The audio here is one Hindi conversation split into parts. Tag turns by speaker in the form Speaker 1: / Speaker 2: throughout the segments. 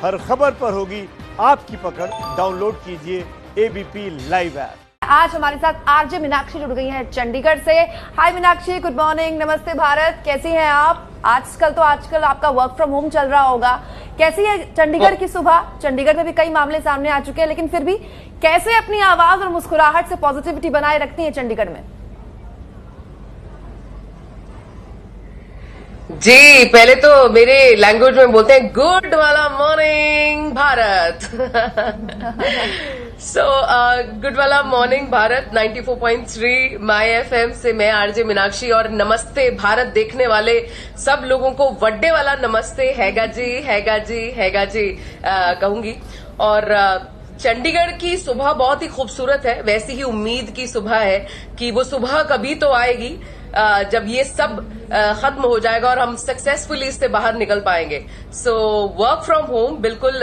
Speaker 1: हर खबर पर होगी आपकी पकड़। डाउनलोड कीजिए एबीपी लाइव ऐप।
Speaker 2: आज हमारे साथ आरजे मीनाक्षी जुड़ गई हैं चंडीगढ़ से। हाय मीनाक्षी, गुड मॉर्निंग, नमस्ते भारत, कैसी हैं आप? आजकल आपका वर्क फ्रॉम होम चल रहा होगा, कैसी है चंडीगढ़ की सुबह? चंडीगढ़ में भी कई मामले सामने आ चुके हैं, लेकिन फिर भी कैसे अपनी आवाज और मुस्कुराहट से पॉजिटिविटी बनाए रखती है चंडीगढ़ में?
Speaker 3: जी, पहले तो मेरे लैंग्वेज में बोलते हैं गुड वाला मॉर्निंग भारत। गुड वाला मॉर्निंग भारत 94.3 माय एफएम से मैं आरजे मीनाक्षी और नमस्ते भारत देखने वाले सब लोगों को वड्डे वाला नमस्ते हैगा जी कहूंगी। और चंडीगढ़ की सुबह बहुत ही खूबसूरत है, वैसी ही उम्मीद की सुबह है कि वो सुबह कभी तो आएगी जब ये सब खत्म हो जाएगा और हम सक्सेसफुली इससे बाहर निकल पाएंगे। सो वर्क फ्रॉम होम बिल्कुल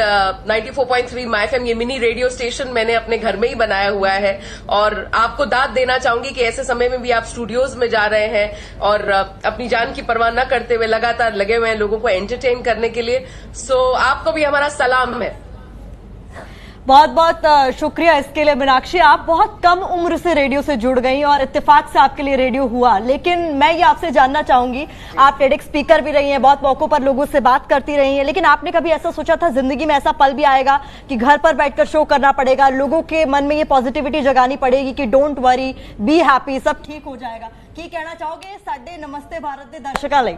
Speaker 3: 94.3 माय एफएम ये मिनी रेडियो स्टेशन मैंने अपने घर में ही बनाया हुआ है और आपको दाद देना चाहूंगी कि ऐसे समय में भी आप स्टूडियोज में जा रहे हैं और अपनी जान की परवाह न करते हुए लगातार लगे हुए हैं लोगों को एंटरटेन करने के लिए। सो आपको भी हमारा सलाम है।
Speaker 4: बहुत बहुत शुक्रिया इसके लिए मीनाक्षी। आप बहुत कम उम्र से रेडियो से जुड़ गई और इत्तेफाक से आपके लिए रेडियो हुआ, लेकिन मैं ये आपसे जानना चाहूंगी, आप टेडेक्स स्पीकर भी रही हैं, बहुत मौकों पर लोगों से बात करती रही हैं, लेकिन आपने कभी ऐसा सोचा था जिंदगी में ऐसा पल भी आएगा कि घर पर बैठकर शो करना पड़ेगा, लोगों के मन में ये पॉजिटिविटी जगानी पड़ेगी कि डोंट वरी, बी हैप्पी, सब ठीक हो जाएगा? की कहना चाहोगे साडे नमस्ते भारत के दर्शकों ਲਈ?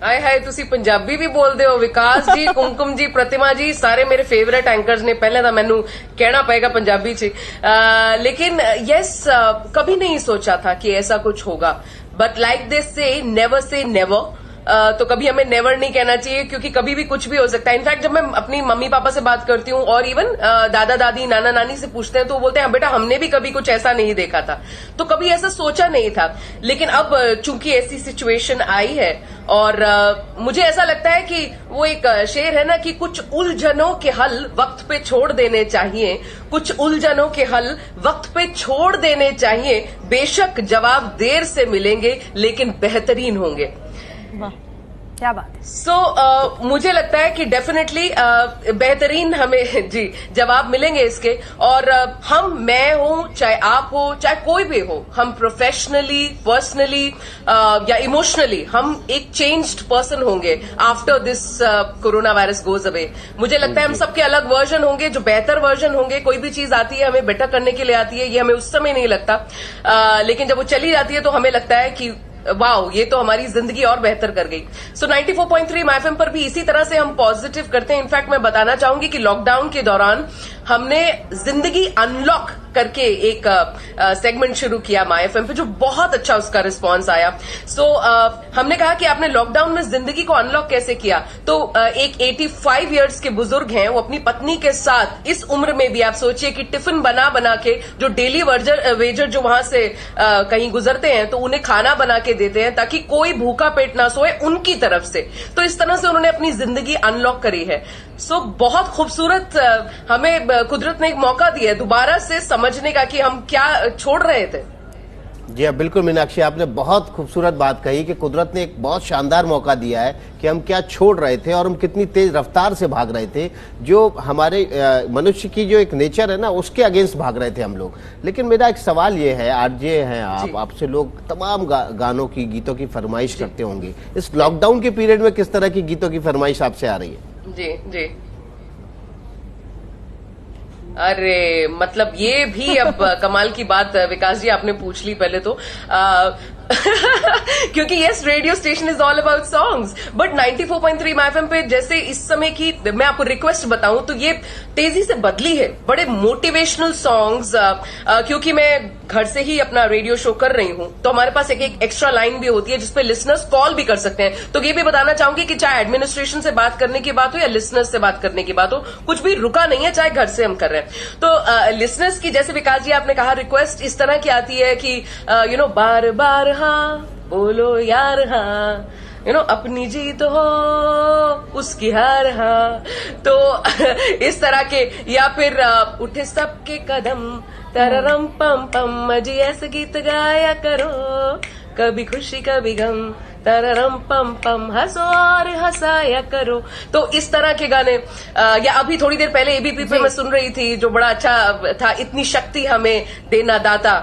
Speaker 3: आए हाय ਤੁਸੀਂ ਪੰਜਾਬੀ ਵੀ ਬੋਲਦੇ ਹੋ। ਵਿਕਾਸ ਜੀ, ਕੁਮਕੁਮ ਜੀ, प्रतिमा जी, सारे मेरे फेवरेट एंकर्स ने पहले तो मैनू कहना पड़ेगा पंजाबी च। लेकिन यस, कभी नहीं सोचा था कि ऐसा कुछ होगा, बट लाइक दिस से नेवर। तो कभी हमें नेवर नहीं कहना चाहिए क्योंकि कभी भी कुछ भी हो सकता है। इनफैक्ट जब मैं अपनी मम्मी पापा से बात करती हूँ और इवन दादा दादी नाना नानी से पूछते हैं तो वो बोलते हैं बेटा हमने भी कभी कुछ ऐसा नहीं देखा था, तो कभी ऐसा सोचा नहीं था। लेकिन अब चूंकि ऐसी सिचुएशन आई है और मुझे ऐसा लगता है कि वो एक शेर है ना कि कुछ उलझनों के हल वक्त पे छोड़ देने चाहिए, कुछ उलझनों के हल वक्त पे छोड़ देने चाहिए। बेशक जवाब देर से मिलेंगे लेकिन बेहतरीन होंगे।
Speaker 2: क्या बात
Speaker 3: है। मुझे लगता है कि डेफिनेटली बेहतरीन हमें जी जवाब मिलेंगे इसके। और मैं हूं, चाहे आप हो, चाहे कोई भी हो, हम प्रोफेशनली, पर्सनली या इमोशनली हम एक चेंज्ड पर्सन होंगे after this corona virus goes away. मुझे लगता है हम सबके अलग वर्जन होंगे, जो बेहतर वर्जन होंगे। कोई भी चीज आती है हमें बेटर करने के लिए आती है, ये हमें उस समय नहीं लगता, लेकिन जब वो चली जाती है तो हमें लगता है कि वाओ, ये तो हमारी जिंदगी और बेहतर कर गई। 94.3 माय एफएम पर भी इसी तरह से हम पॉजिटिव करते हैं। इनफैक्ट मैं बताना चाहूंगी कि लॉकडाउन के दौरान हमने जिंदगी अनलॉक करके एक सेगमेंट शुरू किया माय एफएम पे, जो बहुत अच्छा उसका रिस्पांस आया। हमने कहा कि आपने लॉकडाउन में जिंदगी को अनलॉक कैसे किया। तो एक 85 इयर्स के बुजुर्ग हैं, वो अपनी पत्नी के साथ इस उम्र में भी आप सोचिए कि टिफिन बना बना के, जो डेली वेजर जो वहां से कहीं गुजरते हैं तो उन्हें खाना बना के देते हैं ताकि कोई भूखा पेट ना सोए उनकी तरफ से। तो इस तरह से उन्होंने अपनी जिंदगी अनलॉक करी है। बहुत खूबसूरत हमें कुदरत ने एक मौका दिया है दोबारा से समझने का कि हम क्या छोड़ रहे थे।
Speaker 5: जी हाँ, बिल्कुल मीनाक्षी, आपने बहुत खूबसूरत बात कही कि कुदरत ने एक बहुत शानदार मौका दिया है कि हम क्या छोड़ रहे थे और हम कितनी तेज रफ्तार से भाग रहे थे, जो हमारे मनुष्य की जो एक नेचर है ना उसके अगेंस्ट भाग रहे थे हम लोग। लेकिन मेरा एक सवाल ये है, आरजे हैं आप, आपसे लोग तमाम गानों की, गीतों की फरमाइश करते होंगे। इस लॉकडाउन के पीरियड में किस तरह की गीतों की फरमाइश आपसे आ रही है?
Speaker 3: जी अरे मतलब ये भी अब कमाल की बात विकास जी आपने पूछ ली पहले तो क्योंकि yes, radio station is all about songs, but 94.3 my FM पे जैसे इस समय की मैं आपको रिक्वेस्ट बताऊं तो ये तेजी से बदली है। बड़े मोटिवेशनल सॉन्ग्स, क्योंकि मैं घर से ही अपना रेडियो शो कर रही हूं तो हमारे पास एक एक्स्ट्रा लाइन भी होती है जिसपे लिसनर्स कॉल भी कर सकते हैं। तो ये भी बताना चाहूंगी कि चाहे एडमिनिस्ट्रेशन से बात करने की बात हो या लिसनर्स से बात करने की बात हो, कुछ भी रुका नहीं है, चाहे घर से हम कर रहे हैं। तो लिसनर्स की, जैसे विकास जी आपने कहा, रिक्वेस्ट इस तरह की आती है कि बार बार हाँ बोलो यार, हाँ अपनी जीत हो उसकी हार, हाँ। तो इस तरह के, या फिर उठे सबके कदम तररम पम पम, जी ऐसे गीत गाया करो, कभी खुशी कभी गम, तररम पम पम हंसो और हंसाया करो। तो इस तरह के गाने या अभी थोड़ी देर पहले एबीपी पे मैं सुन रही थी जो बड़ा अच्छा था, इतनी शक्ति हमें देना दाता,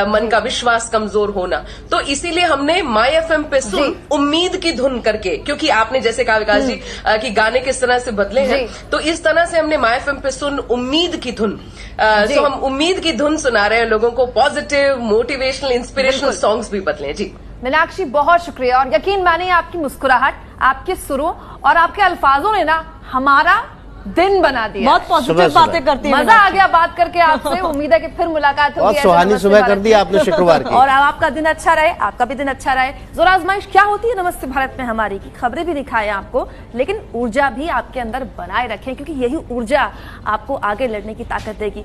Speaker 3: मन का विश्वास कमजोर होना। तो इसीलिए हमने माई एफएम पे सुन उम्मीद की धुन करके, क्योंकि आपने जैसे कहा विकास जी कि गाने किस तरह से बदले हैं, तो इस तरह से हमने माई एफएम पे सुन उम्मीद की धुन। तो हम उम्मीद की धुन सुना रहे हैं लोगों को, पॉजिटिव मोटिवेशनल इंस्पिरेशनल सॉन्ग्स भी बदले। जी
Speaker 2: मीनाक्षी बहुत शुक्रिया, और यकीन मानिए आपकी मुस्कुराहट, आपके सुरों और आपके अल्फाजों ने ना हमारा दिन बना दिया।
Speaker 4: बहुत पॉजिटिव बातें करती है,
Speaker 2: मजा आ गया बात करके आपसे। उम्मीद है कि फिर मुलाकात होगी।
Speaker 5: बहुत सुहानी सुबह कर दी आपने शुक्रवार की।
Speaker 2: और आपका दिन अच्छा रहे, आपका भी दिन अच्छा रहे। जोर आजमाइश क्या होती है नमस्ते भारत में हमारी की खबरें भी दिखाएं आपको, लेकिन ऊर्जा भी आपके अंदर बनाए रखें, क्योंकि यही ऊर्जा आपको आगे लड़ने की ताकत देगी।